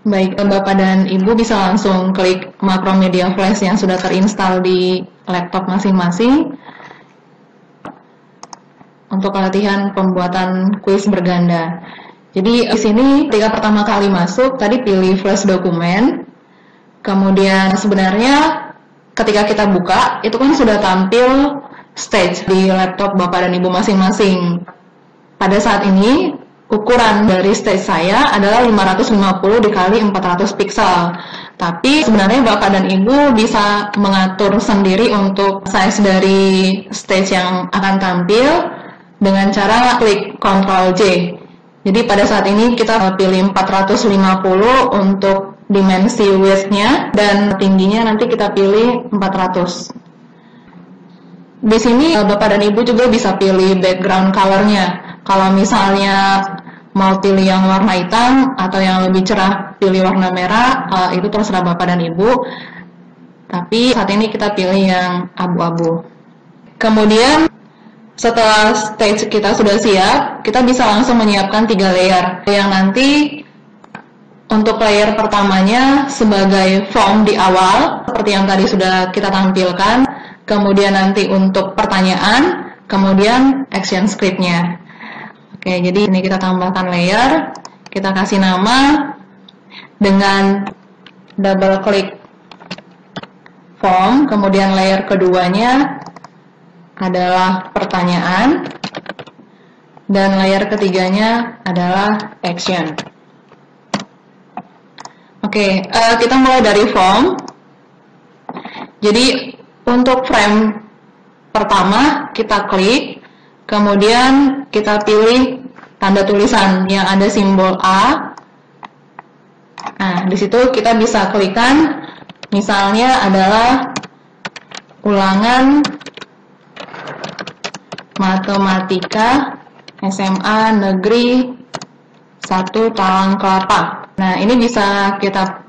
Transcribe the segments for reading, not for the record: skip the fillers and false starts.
Baik, Bapak dan Ibu bisa langsung klik Macromedia Flash yang sudah terinstal di laptop masing-masing untuk latihan pembuatan kuis berganda. Jadi di sini ketika pertama kali masuk, tadi pilih Flash dokumen. Kemudian sebenarnya ketika kita buka, itu kan sudah tampil stage di laptop Bapak dan Ibu masing-masing. Pada saat ini, ukuran dari stage saya adalah 550 dikali 400 pixel. Tapi sebenarnya Bapak dan Ibu bisa mengatur sendiri untuk size dari stage yang akan tampil dengan cara klik Ctrl J. Jadi pada saat ini kita pilih 450 untuk dimensi width-nya, dan tingginya nanti kita pilih 400. Di sini Bapak dan Ibu juga bisa pilih background color-nya. Kalau misalnya mau pilih yang warna hitam atau yang lebih cerah pilih warna merah, itu terserah Bapak dan Ibu. Tapi saat ini kita pilih yang abu-abu. Kemudian setelah stage kita sudah siap, kita bisa langsung menyiapkan 3 layer. Yang nanti untuk layer pertamanya sebagai form di awal, seperti yang tadi sudah kita tampilkan. Kemudian nanti untuk pertanyaan, kemudian action script-nya. Oke, jadi ini kita tambahkan layer, kita kasih nama dengan double klik form, kemudian layer keduanya adalah pertanyaan, dan layer ketiganya adalah action. Oke, kita mulai dari form. Jadi untuk frame pertama kita klik, kemudian kita pilih tanda tulisan yang ada simbol A. Nah, di situ kita bisa klikkan, misalnya adalah ulangan matematika SMA Negeri 1 Talang Kelapa. Nah, ini bisa kita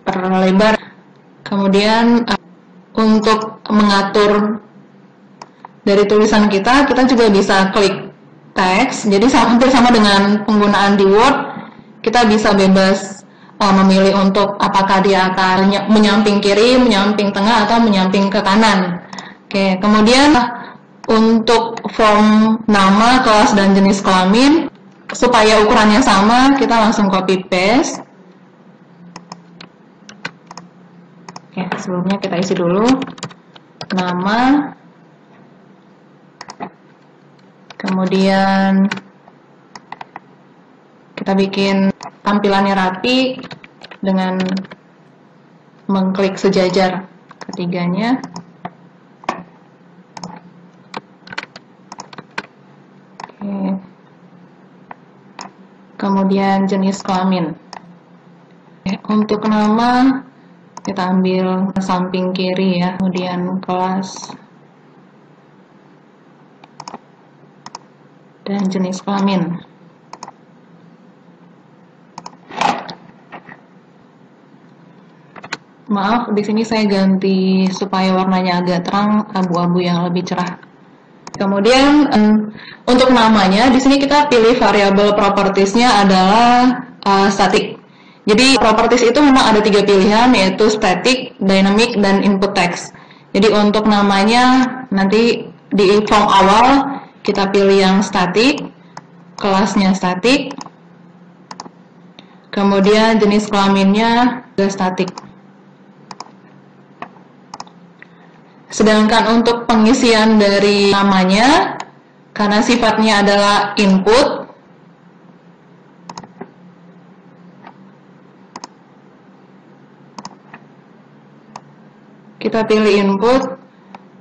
perlebar. Kemudian untuk mengatur dari tulisan kita juga bisa klik teks. Jadi hampir sama dengan penggunaan di Word, kita bisa bebas memilih untuk apakah dia akan menyamping kiri, menyamping tengah, atau menyamping ke kanan. Oke, kemudian untuk form nama, kelas, dan jenis kelamin, supaya ukurannya sama, kita langsung copy paste. Oke, sebelumnya kita isi dulu nama, kemudian kita bikin tampilannya rapi dengan mengklik sejajar ketiganya. Oke. Kemudian jenis kelamin. Untuk nama kita ambil samping kiri ya, kemudian kelas dan jenis kelamin. Maaf, di sini saya ganti supaya warnanya agak terang, abu-abu yang lebih cerah. Kemudian untuk namanya, di sini kita pilih variabel propertiesnya adalah static. Jadi properties itu memang ada 3 pilihan, yaitu static, dynamic, dan input text. Jadi untuk namanya nanti di form awal kita pilih yang static, kelasnya static, kemudian jenis kelaminnya juga static. Sedangkan untuk pengisian dari namanya, karena sifatnya adalah input, kita pilih input,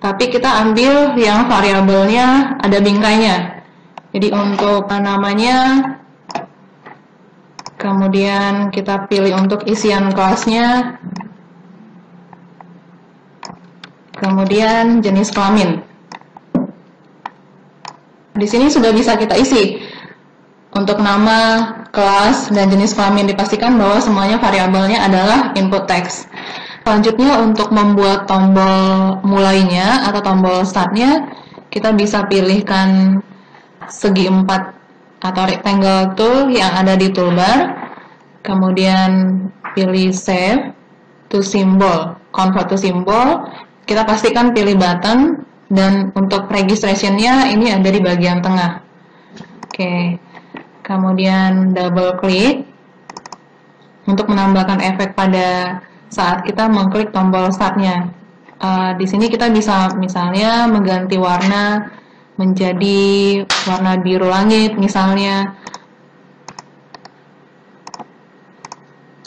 tapi kita ambil yang variabelnya ada bingkainya. Jadi untuk namanya, kemudian kita pilih untuk isian kelasnya, kemudian jenis kelamin. Di sini sudah bisa kita isi. Untuk nama, kelas, dan jenis kelamin dipastikan bahwa semuanya variabelnya adalah input text. Selanjutnya untuk membuat tombol mulainya atau tombol startnya, kita bisa pilihkan segi 4 atau rectangle tool yang ada di toolbar. kemudian pilih save to symbol, convert to symbol, kita pastikan pilih button, dan untuk registration-nya ini ada di bagian tengah. Oke, kemudian double klik untuk menambahkan efek pada saat kita mengklik tombol start-nya. Di sini kita bisa misalnya mengganti warna menjadi warna biru langit misalnya.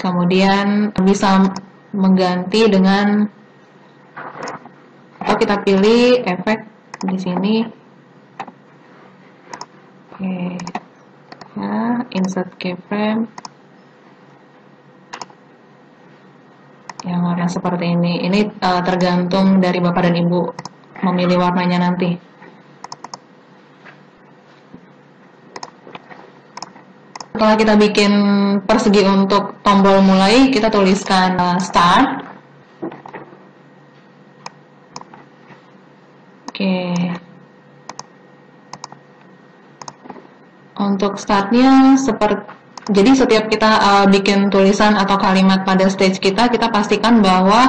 Kemudian bisa mengganti dengan, atau kita pilih efek di sini. Oke, ya, insert keyframe yang warna seperti ini. Ini tergantung dari Bapak dan Ibu memilih warnanya nanti. Setelah kita bikin persegi untuk tombol mulai, kita tuliskan start. Oke. Untuk startnya jadi setiap kita bikin tulisan atau kalimat pada stage kita pastikan bahwa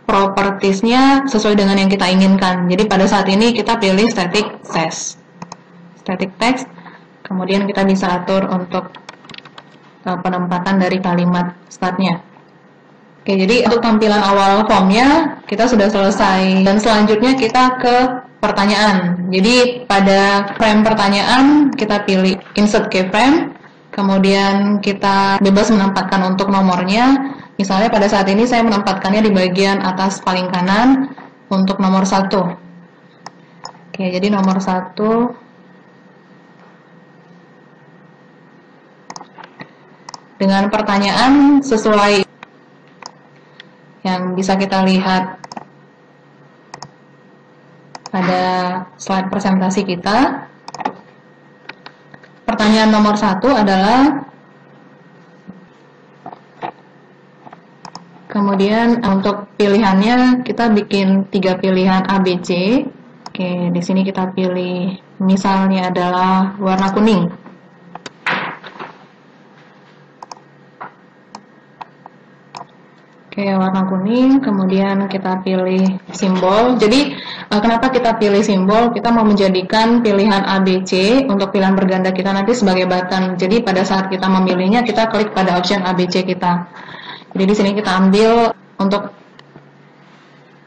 propertiesnya sesuai dengan yang kita inginkan. Jadi pada saat ini kita pilih static text, kemudian kita bisa atur untuk penempatan dari kalimat startnya. Oke, jadi untuk tampilan awal formnya kita sudah selesai, dan selanjutnya kita ke pertanyaan. Jadi pada frame pertanyaan kita pilih insert keyframe, kemudian kita bebas menempatkan untuk nomornya. Misalnya pada saat ini saya menempatkannya di bagian atas paling kanan untuk nomor 1. Oke, jadi nomor 1 dengan pertanyaan sesuai yang bisa kita lihat pada slide presentasi kita. Pertanyaan nomor 1 adalah, kemudian untuk pilihannya kita bikin 3 pilihan ABC. Oke, di sini kita pilih misalnya adalah warna kuning. Oke, warna kuning, kemudian kita pilih simbol. Jadi, kenapa kita pilih simbol? Kita mau menjadikan pilihan ABC untuk pilihan berganda kita nanti sebagai button. Jadi, pada saat kita memilihnya, kita klik pada option ABC kita. Jadi, di sini kita ambil untuk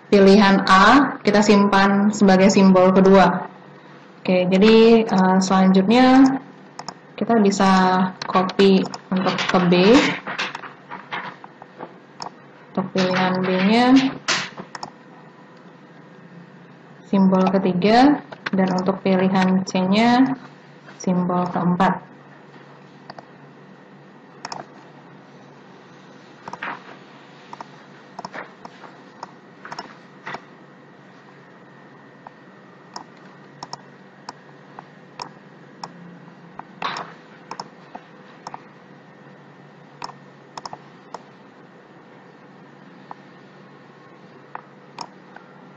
pilihan A, kita simpan sebagai simbol kedua. Oke, jadi selanjutnya kita bisa copy untuk ke B. Untuk pilihan B-nya simbol ketiga, dan untuk pilihan C-nya simbol keempat.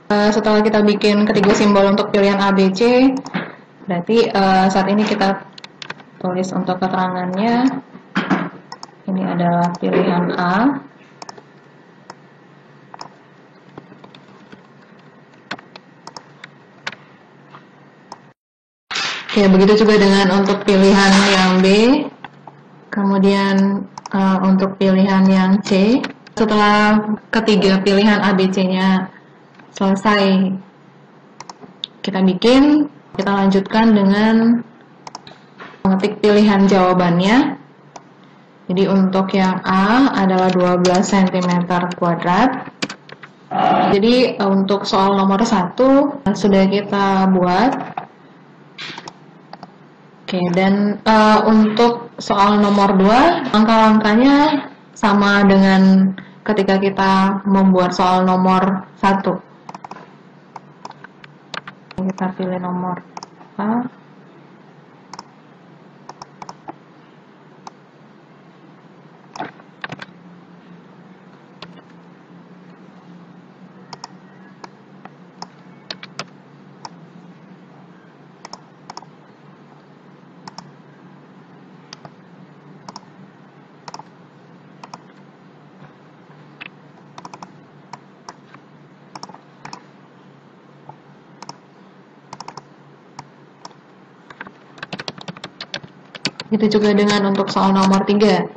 Setelah kita bikin ketiga simbol untuk pilihan ABC, berarti saat ini kita tulis untuk keterangannya. Ini adalah pilihan A. Oke, begitu juga dengan untuk pilihan yang B. Kemudian untuk pilihan yang C. Setelah ketiga pilihan ABC-nya selesai kita bikin, kita lanjutkan dengan mengetik pilihan jawabannya. Jadi untuk yang A adalah 12 cm kuadrat. Jadi untuk soal nomor 1 sudah kita buat. Oke, dan untuk soal nomor 2 langkah-langkahnya sama dengan ketika kita membuat soal nomor 1. Kita pilih nomor A. Itu juga dengan untuk soal nomor 3.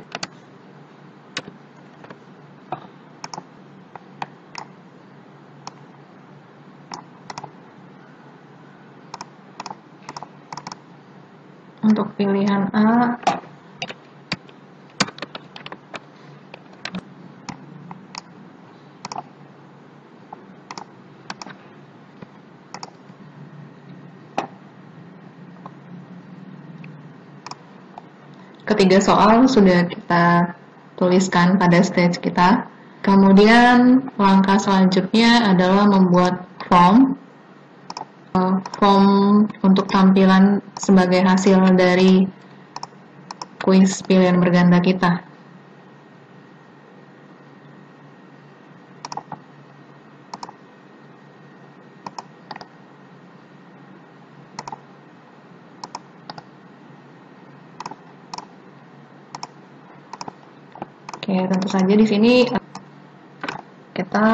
Untuk pilihan A, ketiga soal sudah kita tuliskan pada stage kita. Kemudian langkah selanjutnya adalah membuat form untuk tampilan sebagai hasil dari kuis pilihan berganda kita. Oke, tentu saja di sini kita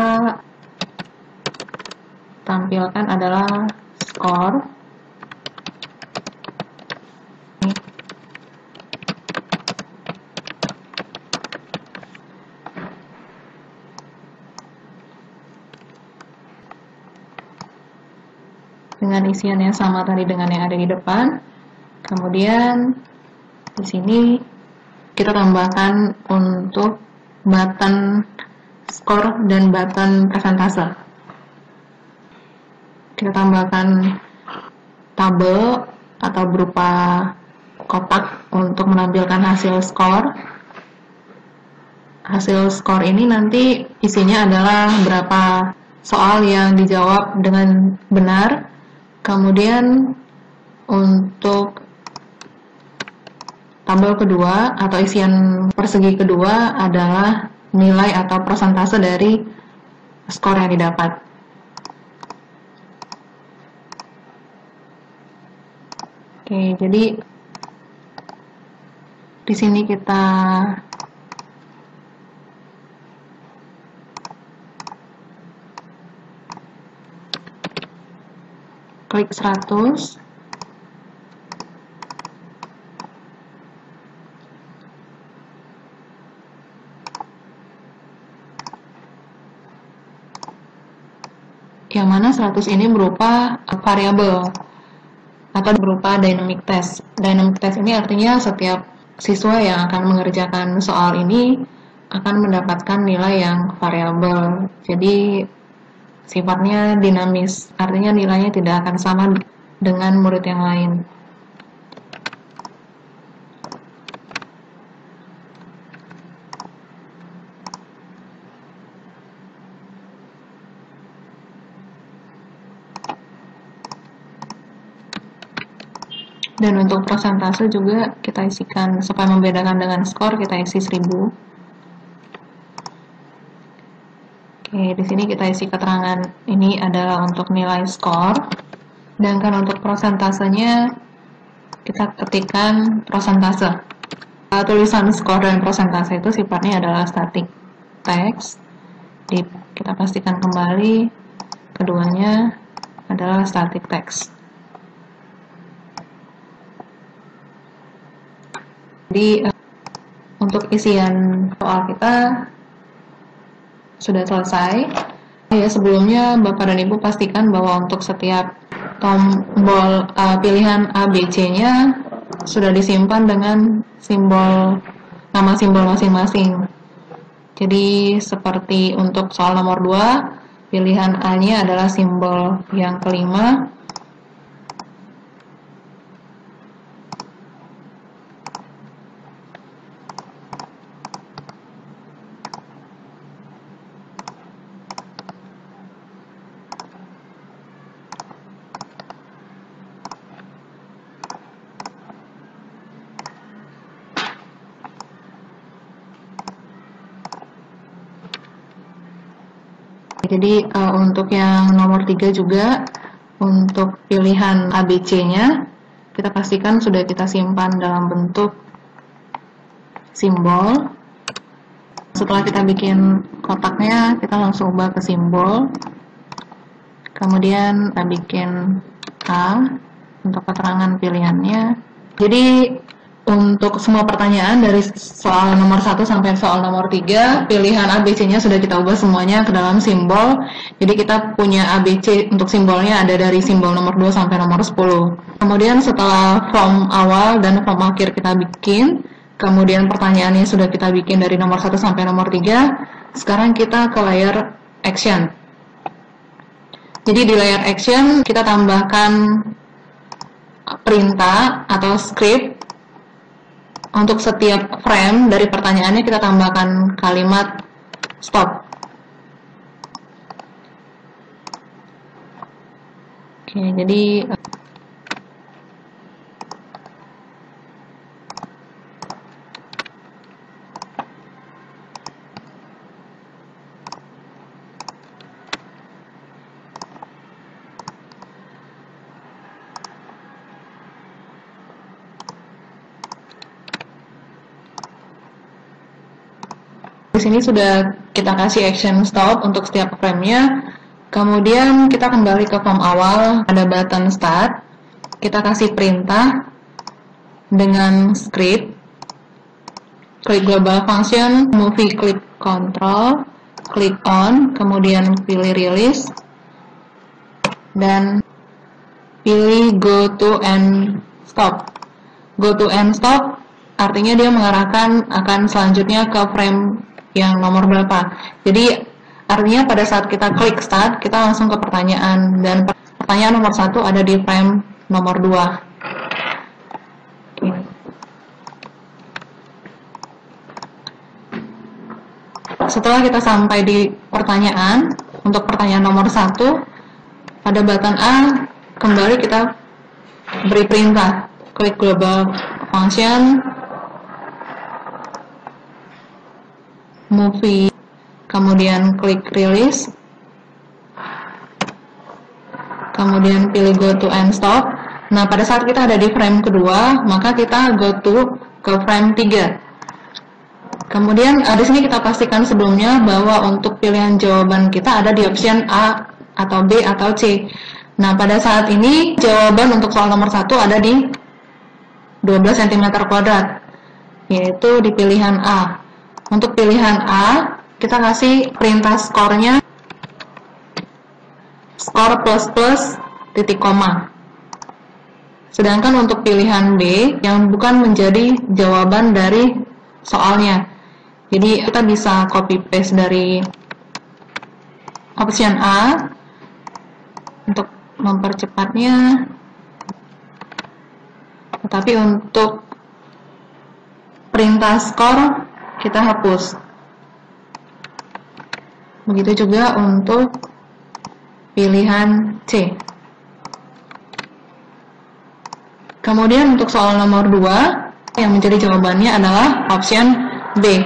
tampilkan adalah skor. Dengan isian yang sama tadi dengan yang ada di depan. Kemudian di sini kita tambahkan untuk button skor dan button persentase. Kita tambahkan tabel atau berupa kotak untuk menampilkan hasil skor. Hasil skor ini nanti isinya adalah berapa soal yang dijawab dengan benar. Kemudian untuk tabel kedua atau isian persegi kedua adalah nilai atau persentase dari skor yang didapat. Oke, jadi di sini kita klik 100. Yang mana 100 ini berupa variabel atau berupa dynamic test. Dynamic test ini artinya setiap siswa yang akan mengerjakan soal ini akan mendapatkan nilai yang variabel. Jadi sifatnya dinamis, artinya nilainya tidak akan sama dengan murid yang lain. Dan untuk persentase juga kita isikan, supaya membedakan dengan skor kita isi 1000. Oke, di sini kita isi keterangan ini adalah untuk nilai skor. Sedangkan untuk persentasenya kita ketikkan persentase. Tulisan skor dan persentase itu sifatnya adalah static text. Kita pastikan kembali keduanya adalah static text. Jadi untuk isian soal kita sudah selesai. Ya, sebelumnya Bapak dan Ibu pastikan bahwa untuk setiap tombol pilihan A, B, C-nya sudah disimpan dengan nama simbol masing-masing. Jadi seperti untuk soal nomor 2, pilihan A-nya adalah simbol yang kelima. Jadi untuk yang nomor 3 juga, untuk pilihan ABC-nya, kita pastikan sudah kita simpan dalam bentuk simbol. Setelah kita bikin kotaknya, kita langsung ubah ke simbol. Kemudian kita bikin A untuk keterangan pilihannya. Jadi untuk semua pertanyaan dari soal nomor 1 sampai soal nomor 3, pilihan ABC-nya sudah kita ubah semuanya ke dalam simbol. Jadi kita punya ABC untuk simbolnya ada dari simbol nomor 2 sampai nomor 10. Kemudian setelah form awal dan form akhir kita bikin, kemudian pertanyaannya sudah kita bikin dari nomor 1 sampai nomor 3, sekarang kita ke layer action. Jadi di layer action kita tambahkan perintah atau script. Untuk setiap frame dari pertanyaannya kita tambahkan kalimat stop. Oke, jadi di sini sudah kita kasih action stop untuk setiap frame-nya. Kemudian kita kembali ke form awal, ada button start. Kita kasih perintah dengan script. Klik global function, movie clip control, klik on, kemudian pilih release, dan pilih go to and stop. Go to and stop artinya dia mengarahkan akan selanjutnya ke frame yang nomor berapa. Jadi artinya pada saat kita klik start, kita langsung ke pertanyaan, dan pertanyaan nomor 1 ada di frame nomor 2. Oke. Setelah kita sampai di pertanyaan, untuk pertanyaan nomor 1, pada button A, kembali kita beri perintah, klik global function, movie, kemudian klik release, kemudian pilih go to and stop. Nah, pada saat kita ada di frame kedua, maka kita go to ke frame 3. Kemudian di sini kita pastikan sebelumnya bahwa untuk pilihan jawaban kita ada di option A atau B atau C. Nah, pada saat ini jawaban untuk soal nomor 1 ada di 12 cm², yaitu di pilihan A. Untuk pilihan A, kita kasih perintah skornya skor plus titik koma. Sedangkan untuk pilihan B yang bukan menjadi jawaban dari soalnya. Jadi kita bisa copy paste dari option A untuk mempercepatnya. Tetapi untuk perintah skor kita hapus. Begitu juga untuk pilihan C. Kemudian untuk soal nomor 2, yang menjadi jawabannya adalah option B.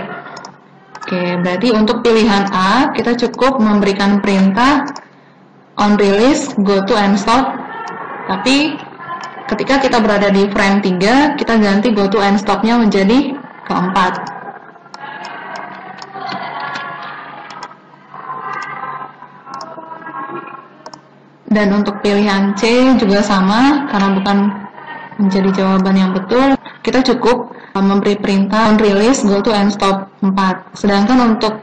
Oke, berarti untuk pilihan A, kita cukup memberikan perintah on release, go to and stop. Tapi ketika kita berada di frame 3, kita ganti go to and stop-nya menjadi keempat. Dan untuk pilihan C juga sama, karena bukan menjadi jawaban yang betul, kita cukup memberi perintah on release, go to and stop 4. Sedangkan untuk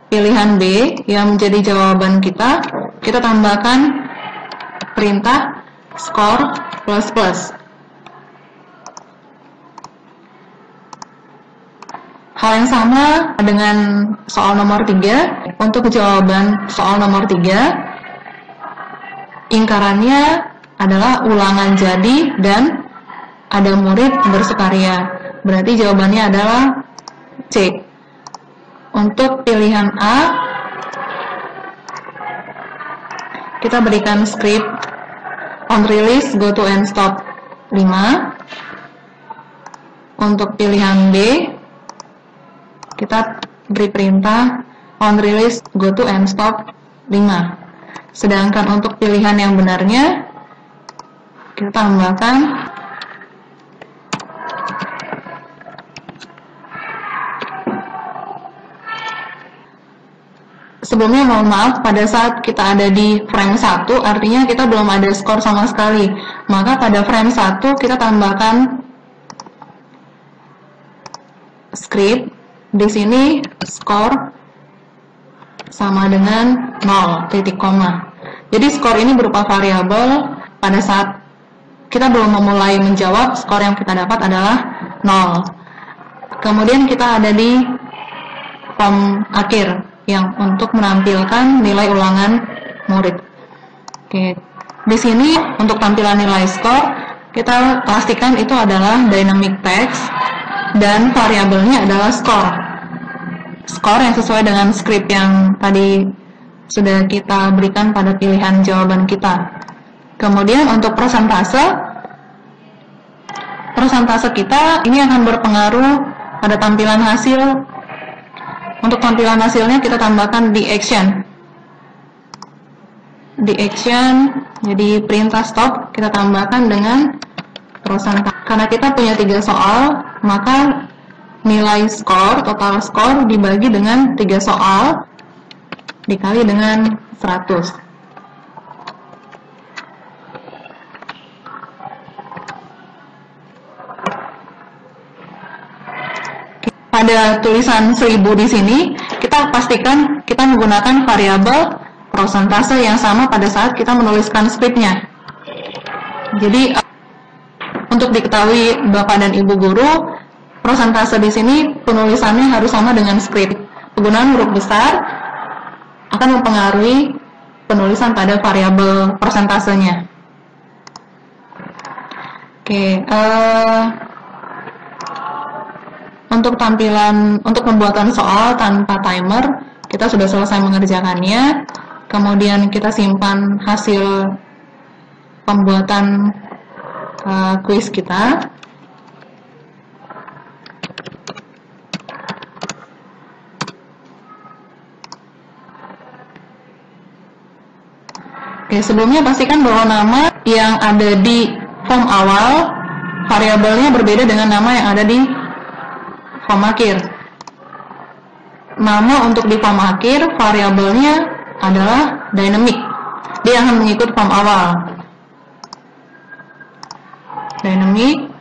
pilihan B yang menjadi jawaban kita tambahkan perintah score plus. Hal yang sama dengan soal nomor 3, untuk jawaban soal nomor 3, ingkarannya adalah ulangan jadi dan ada murid bersukaria. Berarti jawabannya adalah C. Untuk pilihan A, kita berikan script on release, go to and stop 5. Untuk pilihan B, kita beri perintah on release, go to and stop 5. Sedangkan untuk pilihan yang benarnya, kita tambahkan sebelumnya mohon maaf, pada saat kita ada di frame 1, artinya kita belum ada skor sama sekali. Maka pada frame 1 kita tambahkan script, di sini skor sama dengan 0, titik koma. Jadi skor ini berupa variabel. Pada saat kita belum memulai menjawab, skor yang kita dapat adalah 0. Kemudian kita ada di form akhir yang untuk menampilkan nilai ulangan murid. Oke. Di sini untuk tampilan nilai skor, kita pastikan itu adalah dynamic text dan variabelnya adalah skor. Skor yang sesuai dengan script yang tadi sudah kita berikan pada pilihan jawaban kita. Kemudian untuk persentase kita ini akan berpengaruh pada tampilan hasil. Untuk tampilan hasilnya kita tambahkan di action. Di action, jadi perintah stop kita tambahkan dengan persentase. Karena kita punya 3 soal, maka nilai skor, total skor dibagi dengan 3 soal dikali dengan 100. Pada tulisan 1000 di sini, kita pastikan kita menggunakan variabel persentase yang sama pada saat kita menuliskan scriptnya. Jadi, untuk diketahui Bapak dan Ibu guru, persentase di sini penulisannya harus sama dengan script. Penggunaan huruf besar akan mempengaruhi penulisan pada variabel persentasenya. Oke, untuk pembuatan soal tanpa timer, kita sudah selesai mengerjakannya. Kemudian kita simpan hasil pembuatan kuis kita. Oke, sebelumnya pastikan bahwa nama yang ada di form awal variabelnya berbeda dengan nama yang ada di form akhir. Nama untuk di form akhir variabelnya adalah dynamic. Dia akan mengikut form awal. Dynamic.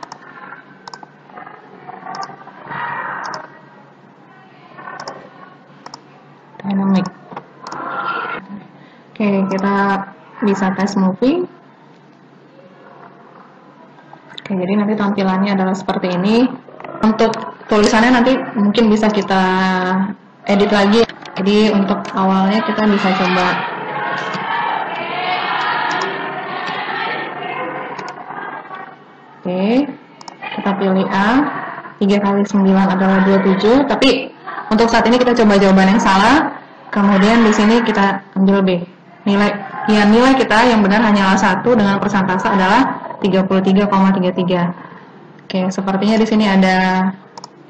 Oke, kita bisa tes movie. Oke, jadi nanti tampilannya adalah seperti ini. Untuk tulisannya nanti mungkin bisa kita edit lagi. Jadi untuk awalnya kita bisa coba kita pilih A. 3 kali 9 adalah 27. Tapi untuk saat ini kita coba jawaban yang salah. Kemudian di sini kita ambil B. Nilai kita yang benar hanyalah 1 dengan persentase adalah 33,33. Oke, sepertinya di sini ada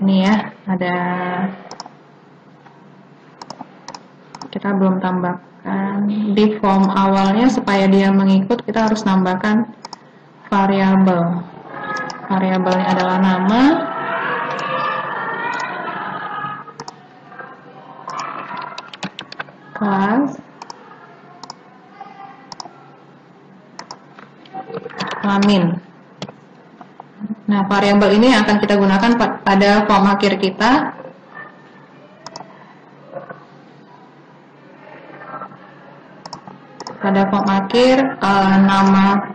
ini ya, ada kita belum tambahkan di form awalnya. Supaya dia mengikut, kita harus nambahkan variabel. Variabelnya adalah nama, kelas, kelamin. Nah, variabel ini akan kita gunakan pada form akhir kita. Pada form akhir, nama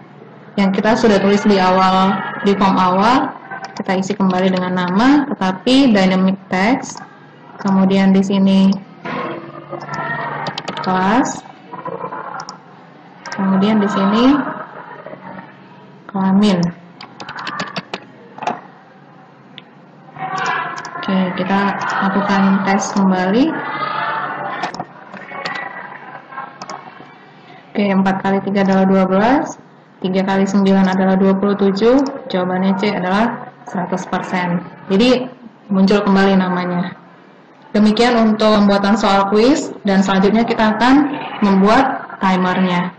yang kita sudah tulis di awal, di form awal, kita isi kembali dengan nama, tetapi dynamic text. Kemudian di sini kelas. Kemudian di sini kelamin. Oke, kita lakukan tes kembali. Oke, 4 kali 3 adalah 12, 3 kali 9 adalah 27, jawabannya C adalah 100%. Jadi, muncul kembali namanya. Demikian untuk pembuatan soal kuis, dan selanjutnya kita akan membuat timernya.